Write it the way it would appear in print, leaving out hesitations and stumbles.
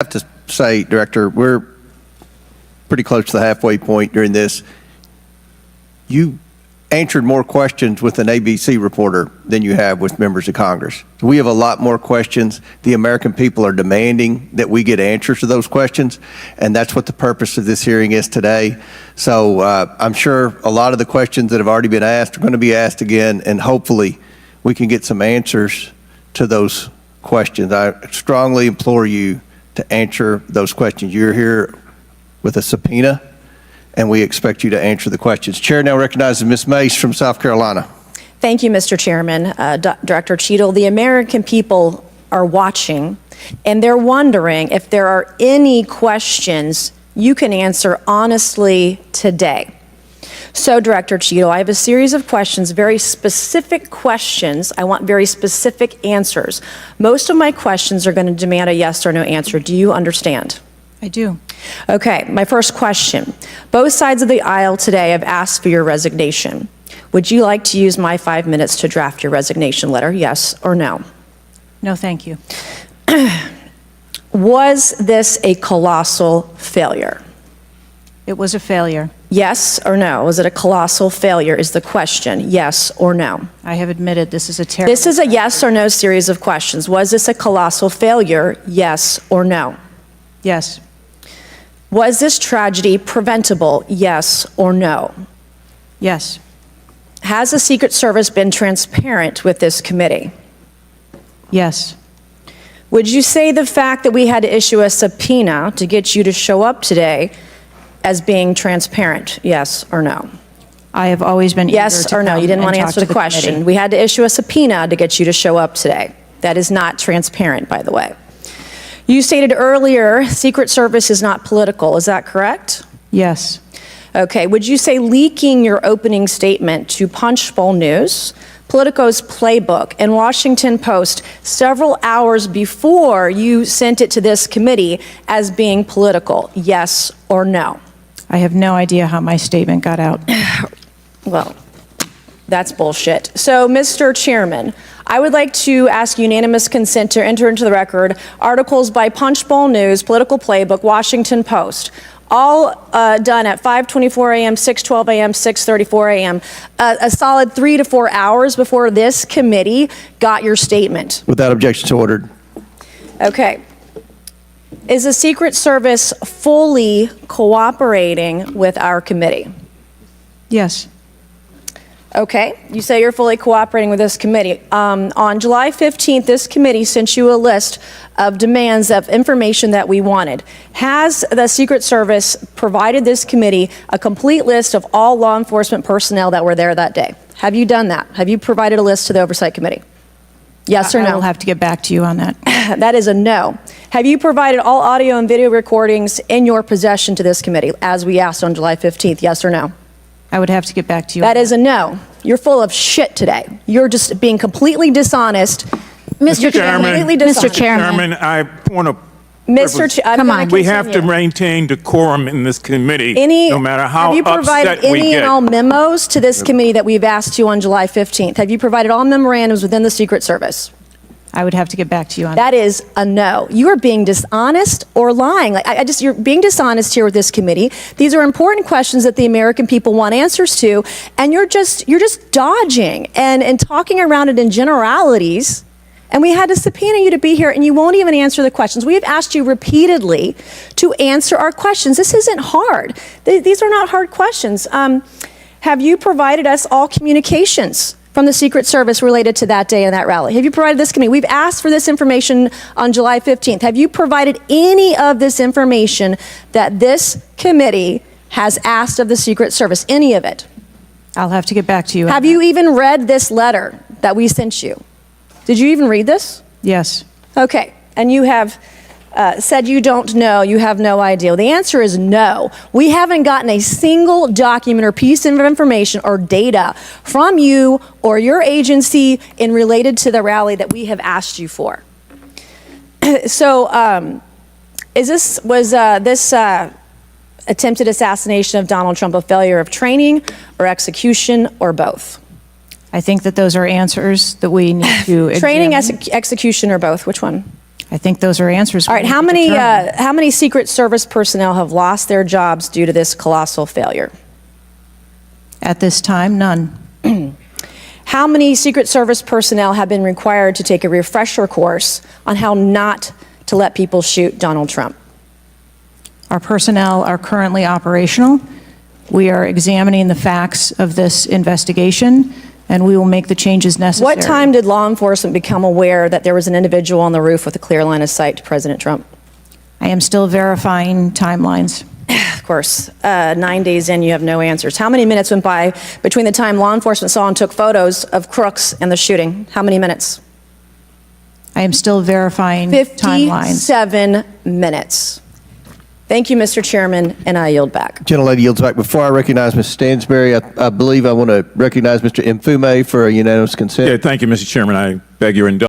have to say, Director, we're pretty close to the halfway point during this. You answered more questions with an ABC reporter than you have with members of Congress. So we have a lot more questions. The American people are demanding that we get answers to those questions, and that's what the purpose of this hearing is today. So I'm sure a lot of the questions that have already been asked are going to be asked again, and hopefully we can get some answers to those questions. I strongly implore you to answer those questions. You're here with a subpoena, and we expect you to answer the questions. Chair now recognizes Ms. Mace from South Carolina. Thank you, Mr. Chairman. Director Cheadle, the American people are watching, and they're wondering if there are any questions you can answer honestly today. So, Director Cheadle, I have a series of questions, very specific questions. I want very specific answers. Most of my questions are going to demand a yes or no answer. Do you understand? I do. Okay, my first question. Both sides of the aisle today have asked for your resignation. Would you like to use my 5 minutes to draft your resignation letter, yes or no? No, thank you. Was this a colossal failure? It was a failure. Yes or no? Was it a colossal failure is the question, yes or no? I have admitted this is a terrible... This is a yes or no series of questions. Was this a colossal failure, yes or no? Yes. Was this tragedy preventable, yes or no? Yes. Has the Secret Service been transparent with this committee? Yes. Would you say the fact that we had to issue a subpoena to get you to show up today as being transparent, yes or no? I have always been yes or no? You didn't want to answer the question. Committee. We had to issue a subpoena to get you to show up today. That is not transparent, by the way. You stated earlier, Secret Service is not political. Is that correct? Yes. Okay. Would you say leaking your opening statement to Punchbowl News, Politico's Playbook, and Washington Post several hours before you sent it to this committee as being political, yes or no? I have no idea how my statement got out. Well, that's bullshit. So, Mr. Chairman, I would like to ask unanimous consent to enter into the record articles by Punchbowl News, Political Playbook, Washington Post, all done at 5:24 a.m., 6:12 a.m., 6:34 a.m., a solid 3 to 4 hours before this committee got your statement. Without objection, so ordered. Okay. Is the Secret Service fully cooperating with our committee? Yes. Okay, you say you're fully cooperating with this committee. On July 15th, this committee sent you a list of demands of information that we wanted. Has the Secret Service provided this committee a complete list of all law enforcement personnel that were there that day? Have you done that? Have you provided a list to the Oversight Committee? Yes or no? I will have to get back to you on that. That is a no. Have you provided all audio and video recordings in your possession to this committee, as we asked on July 15th, yes or no? I would have to get back to you. That is a no. You're full of shit today. You're just being completely dishonest. Mr. Chairman, Mr. Chairman, I want to. Come on. We have to maintain decorum in this committee, no matter how upset we get. Have you provided any and all memos to this committee that we've asked you on July 15th? Have you provided all memorandums within the Secret Service? I would have to get back to you on that. That is a no. You are being dishonest or lying. You're being dishonest here with this committee. These are important questions that the American people want answers to, and you're just dodging and talking around it in generalities. And we had to subpoena you to be here, and you won't even answer the questions. We have asked you repeatedly to answer our questions. This isn't hard. These are not hard questions. Have you provided us all communications from the Secret Service related to that day and that rally? Have you provided this committee? We've asked for this information on July 15th. Have you provided any of this information that this committee has asked of the Secret Service? Any of it? I'll have to get back to you. Have you even read this letter that we sent you? Did you even read this? Yes. Okay. And you have said you don't know, you have no idea. The answer is no. We haven't gotten a single document or piece of information or data from you or your agency in related to the rally that we have asked you for. So, was this attempted assassination of Donald Trump a failure of training or execution or both? I think that those are answers that we need to Training, examine. execution, or both? Which one? I think those are answers. All right, how many Secret Service personnel have lost their jobs due to this colossal failure? At this time, none. How many Secret Service personnel have been required to take a refresher course on how not to let people shoot Donald Trump? Our personnel are currently operational. We are examining the facts of this investigation, and we will make the changes necessary. What time did law enforcement become aware that there was an individual on the roof with a clear line of sight to President Trump? I am still verifying timelines. Of course, 9 days in, you have no answers. How many minutes went by between the time law enforcement saw and took photos of crooks and the shooting? How many minutes? I am still verifying timelines. 57 minutes. Thank you, Mr. Chairman, and I yield back. Gentlelady yields back. Before I recognize Ms. Stansberry, I believe I want to recognize Mr. Mfume for a unanimous consent. Yeah, thank you, Mr. Chairman. I beg your indulgence.